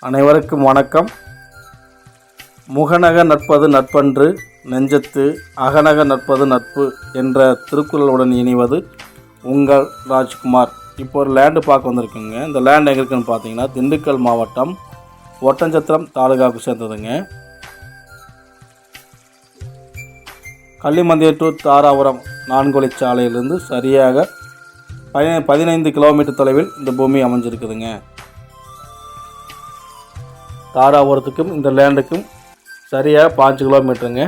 அனைவருக்கும் வணக்கம். முகநக நட்பது நட்பன்று நெஞ்சத்து அகநக நட்பது நட்பு என்ற திருக்குறளுடன் இணைவது உங்கள் ராஜ்குமார். இப்போ ஒரு லேண்டு பார்க்க வந்திருக்குங்க. இந்த லேண்ட் எங்கே இருக்குன்னு பார்த்தீங்கன்னா திண்டுக்கல் மாவட்டம் ஒட்டஞ்சத்திரம் தாலுகாவுக்கு சேர்ந்ததுங்க. கள்ளிமந்தியம் டு தாராபுரம் 4 வழிச்சாலையிலிருந்து சரியாக 15 கிலோமீட்டர் தொலைவில் இந்த பூமி அமைஞ்சிருக்குதுங்க. தாராபுரத்துக்கும் இந்த லேண்டுக்கும் சரியாக 5 கிலோமீட்டருங்க.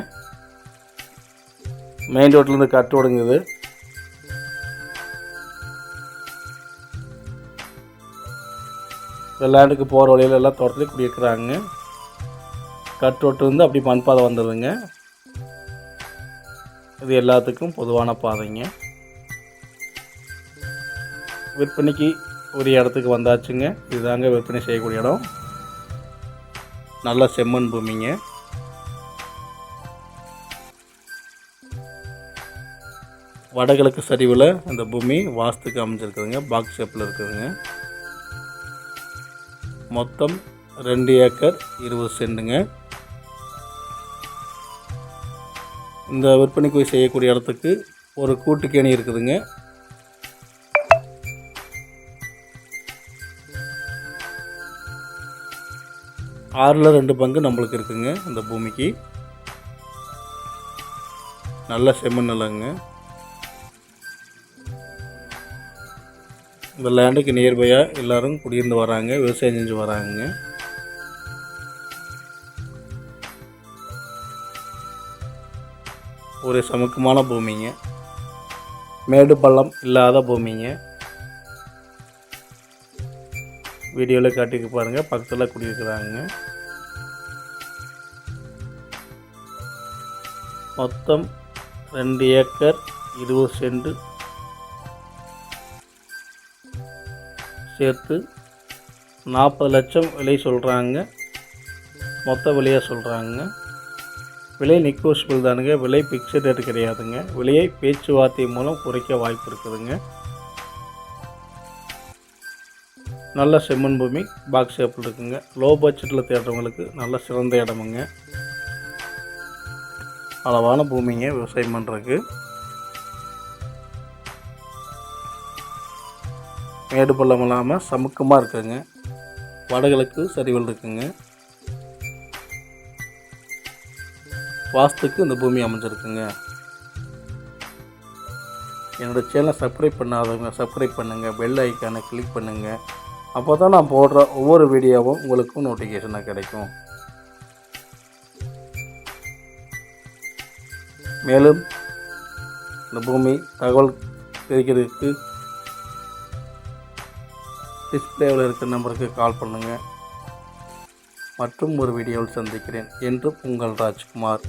மெயின் ரோட்லேருந்து கட் ரோடுங்குது. இந்த லேண்டுக்கு போகிற வழியில் எல்லாம் தோட்டத்துலேயே குடியிருக்கிறாங்க. கட் ரோட்லேருந்து அப்படி மண் பாதை வந்துடுதுங்க. இது எல்லாத்துக்கும் பொதுவான பாதைங்க. விற்பனைக்கு ஒரு இடத்துக்கு வந்தாச்சுங்க. இதுதாங்க விற்பனை செய்யக்கூடிய இடம். நல்ல செம்மண் பூமிங்க. வடகிழக்கு சரிவில் அந்த பூமி வாஸ்துக்கு அமைஞ்சிருக்குதுங்க. பாக்ஸ் ஷேப்பில் இருக்குதுங்க. மொத்தம் 2 ஏக்கர் 20 சென்ட்டுங்க. இந்த விற்பனைக்கு செய்யக்கூடிய இடத்துக்கு ஒரு கூட்டுக்கேணி இருக்குதுங்க. ஆறில் 2 பங்கு நம்மளுக்கு இருக்குங்க. இந்த பூமிக்கு நல்ல செம்மண் நிலங்க. இந்த லேண்டுக்கு நியர்பையாக எல்லோரும் குடியிருந்து வராங்க, விவசாயம் செஞ்சு வராங்க. ஒரு சமுக்கமான பூமிங்க. மேடு பள்ளம் இல்லாத பூமிங்க. வீடியோவில் காட்டிக்கு பாருங்கள். பக்கத்தில் குடியிருக்கிறாங்க. மொத்தம் 2 ஏக்கர் 20 சென்ட் சேர்த்து 40 லட்சம் விலை சொல்கிறாங்க. மொத்த விலையாக சொல்கிறாங்க. விலை நெகோஷியபிள் தானுங்க. விலை ஃபிக்ஸட் ரேட் கிடையாதுங்க. விலையை பேச்சுவார்த்தை மூலம் குறைக்க வாய்ப்பு இருக்குதுங்க. நல்ல செம்மண் பூமி பாக்ஸ் ஷேப்பில் இருக்குங்க. லோ பட்ஜெட்டில் தேடுறவங்களுக்கு நல்ல சிறந்த இடமுங்க. அளவான பூமிங்க விவசாயம் பண்ணுறதுக்கு. மேடு பள்ளம் இல்லாமல் சமுக்கமாக இருக்குங்க. வடகிழக்கு சரிவில் இருக்குங்க. வாஸ்துக்கு இந்த பூமி அமைஞ்சிருக்குங்க. என்னோடய சேனலை சப்ஸ்கிரைப் பண்ணாதவங்க சப்ஸ்கிரைப் பண்ணுங்கள். பெல் ஐக்கானை கிளிக் பண்ணுங்கள். அப்போ தான் நான் போடுற ஒவ்வொரு வீடியோவும் உங்களுக்கும் நோட்டிஃபிகேஷனாக கிடைக்கும். மேலும் இந்த பூமி தகவல் தெரிகிறதுக்கு டிஸ்பிளேவில் இருக்கிற நம்பருக்கு கால் பண்ணுங்கள். மற்றும் ஒரு வீடியோவில் சந்திக்கிறேன். என்றும் உங்கள் ராஜ்குமார்.